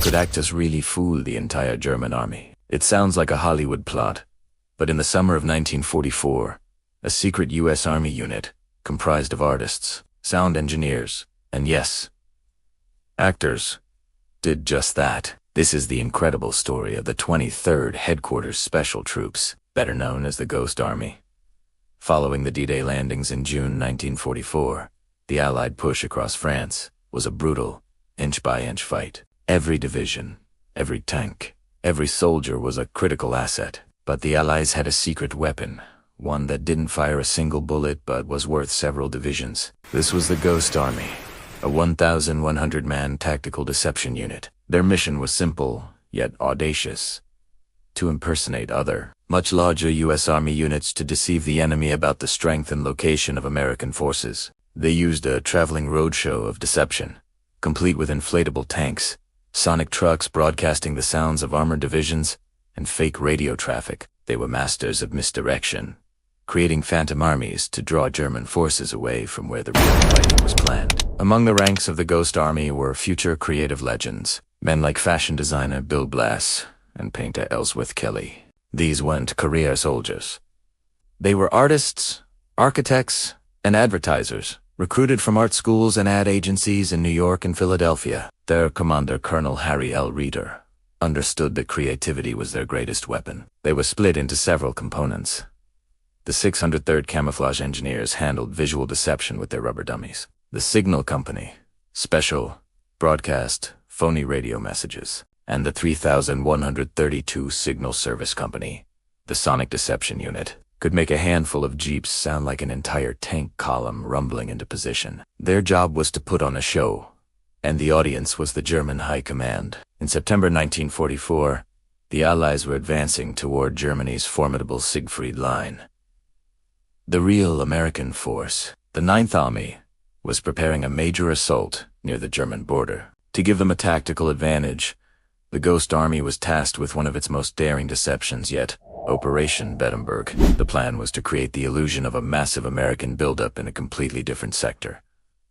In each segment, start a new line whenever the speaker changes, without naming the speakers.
could act as really fool the entire German army. It sounds like a Hollywood plot, but in the summer of 1944, a secret U.S. Army unit, comprised of artists, sound engineers, and yes, actors, did just that. This is the incredible story of the 23rd Headquarters Special Troops, better known as the Ghost Army. Following the D-Day landings in June 1944, the Allied push across France was a brutal, inch-by-inch fight. Every division, every tank, every soldier was a critical asset. But the Allies had a secret weapon, one that didn't fire a single bullet but was worth several divisions. This was the Ghost Army, a 1,100-man tactical deception unit. Their mission was simple, yet audacious: to impersonate other, much larger U.S. Army units to deceive the enemy about the strength and location of American forces. They used a traveling roadshow of deception, complete with inflatable tanks, sonic trucks broadcasting the sounds of armored divisions, and fake radio traffic. They were masters of misdirection, creating phantom armies to draw German forces away from where the real fighting was planned. Among the ranks of the Ghost Army were future creative legends, men like fashion designer Bill Blass and painter Ellsworth Kelly. These weren't career soldiers. They were artists, architects, and advertisers, recruited from art schools and ad agencies in New York and Philadelphia. Their commander, Colonel Harry L. Reeder, understood that creativity was their greatest weapon. They were split into several components. The 603rd Camouflage Engineers handled visual deception with their rubber dummies. The Signal Company, special, broadcast, phony radio messages. And the 3132 Signal Service Company, the Sonic Deception Unit, could make a handful of jeeps sound like an entire tank column rumbling into position. Their job was to put on a show, and the audience was the German High Command. In September 1944, the Allies were advancing toward Germany's formidable Siegfried Line. The real American force, the Ninth Army, was preparing a major assault near the German border. To give them a tactical advantage, the Ghost Army was tasked with one of its most daring deceptions yet, Operation Bettenberg. The plan was to create the illusion of a massive American buildup in a completely different sector,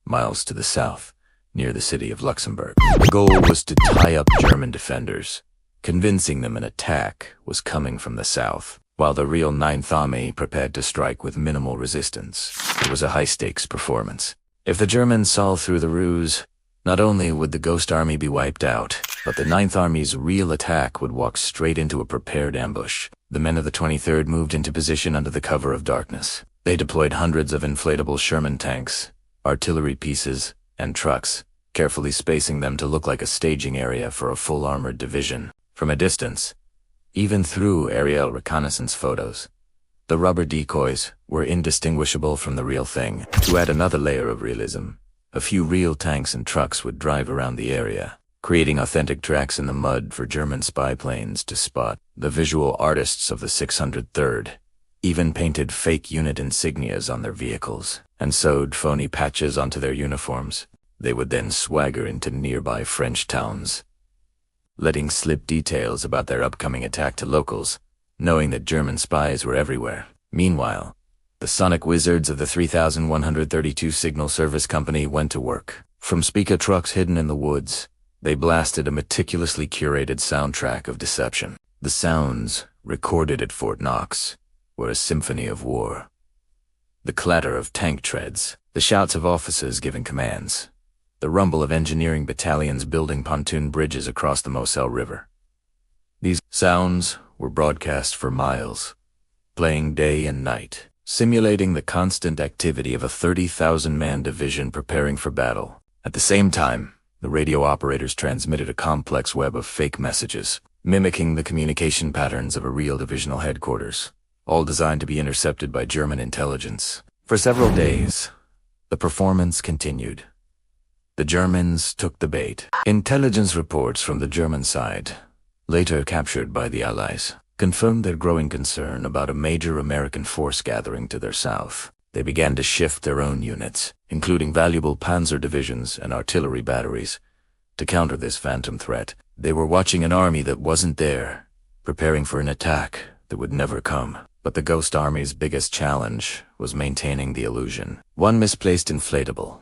miles to the south, near the city of Luxembourg. The goal was to tie up German defenders, convincing them an attack was coming from the south, while the real Ninth Army prepared to strike with minimal resistance. It was a high-stakes performance. If the Germans saw through the ruse, not only would the Ghost Army be wiped out, but the Ninth Army's real attack would walk straight into a prepared ambush. The men of the 23rd moved into position under the cover of darkness. They deployed hundreds of inflatable Sherman tanks, artillery pieces, and trucks, carefully spacing them to look like a staging area for a full armored division. From a distance, even through aerial reconnaissance photos, the rubber decoys were indistinguishable from the real thing. To add another layer of realism, a few real tanks and trucks would drive around the area, creating authentic tracks in the mud for German spy planes to spot. The visual artists of the 603rd even painted fake unit insignias on their vehicles and sewed phony patches onto their uniforms. They would then swagger into nearby French towns, letting slip details about their upcoming attack to locals, knowing that German spies were everywhere. Meanwhile, the sonic wizards of the 3132 Signal Service Company went to work. From speaker trucks hidden in the woods, they blasted a meticulously curated soundtrack of deception. The sounds, recorded at Fort Knox, were a symphony of war. The clatter of tank treads, the shouts of officers giving commands, the rumble of engineering battalions building pontoon bridges across the Moselle River. These sounds were broadcast for miles, playing day and night, simulating the constant activity of a 30,000-man division preparing for battle. At the same time, the radio operators transmitted a complex web of fake messages, mimicking the communication patterns of a real divisional headquarters, all designed to be intercepted by German intelligence. For several days, the performance continued. The Germans took the bait. Intelligence reports from the German side, later captured by the Allies, confirmed their growing concern about a major American force gathering to their south. They began to shift their own units, including valuable panzer divisions and artillery batteries, to counter this phantom threat. They were watching an army that wasn't there, preparing for an attack that would never come. But the Ghost Army's biggest challenge was maintaining the illusion. One misplaced inflatable,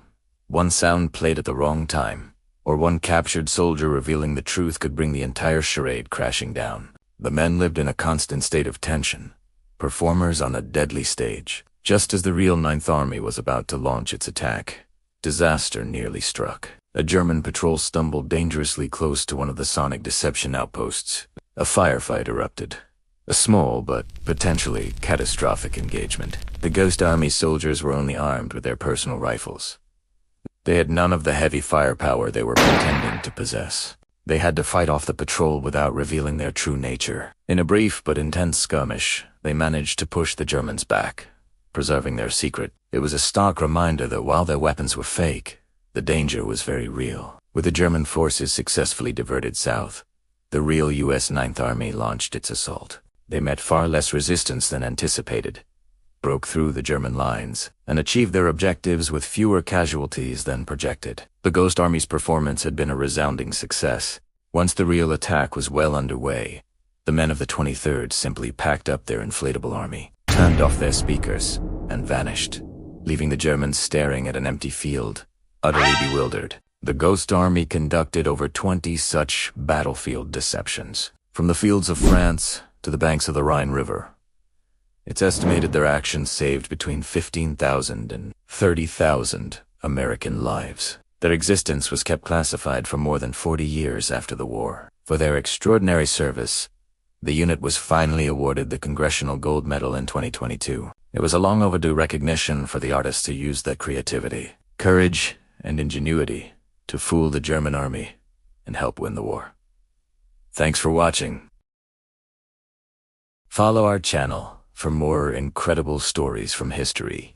one sound played at the wrong time, or one captured soldier revealing the truth could bring the entire charade crashing down. The men lived in a constant state of tension, performers on a deadly stage. Just as the real Ninth Army was about to launch its attack, disaster nearly struck. A German patrol stumbled dangerously close to one of the sonic deception outposts. A firefight erupted. A small but potentially catastrophic engagement. The Ghost Army soldiers were only armed with their personal rifles. They had none of the heavy firepower they were pretending to possess. They had to fight off the patrol without revealing their true nature. In a brief but intense skirmish, they managed to push the Germans back, preserving their secret. It was a stark reminder that while their weapons were fake, the danger was very real. With the German forces successfully diverted south, the real U.S. Ninth Army launched its assault. They met far less resistance than anticipated, broke through the German lines, and achieved their objectives with fewer casualties than projected. The Ghost Army's performance had been a resounding success. Once the real attack was well underway, the men of the 23rd simply packed up their inflatable army, turned off their speakers, and vanished, leaving the Germans staring at an empty field, utterly bewildered. The Ghost Army conducted over 20 such battlefield deceptions, from the fields of France to the banks of the Rhine River. It's estimated their actions saved between 15,000 and 30,000 American lives. Their existence was kept classified for more than 40 years after the war. For their extraordinary service, the unit was finally awarded the Congressional Gold Medal in 2022. It was a long overdue recognition for the artists who used their creativity, courage, and ingenuity to fool the German army and help win the war. Thanks for watching. Follow our channel for more incredible stories from history.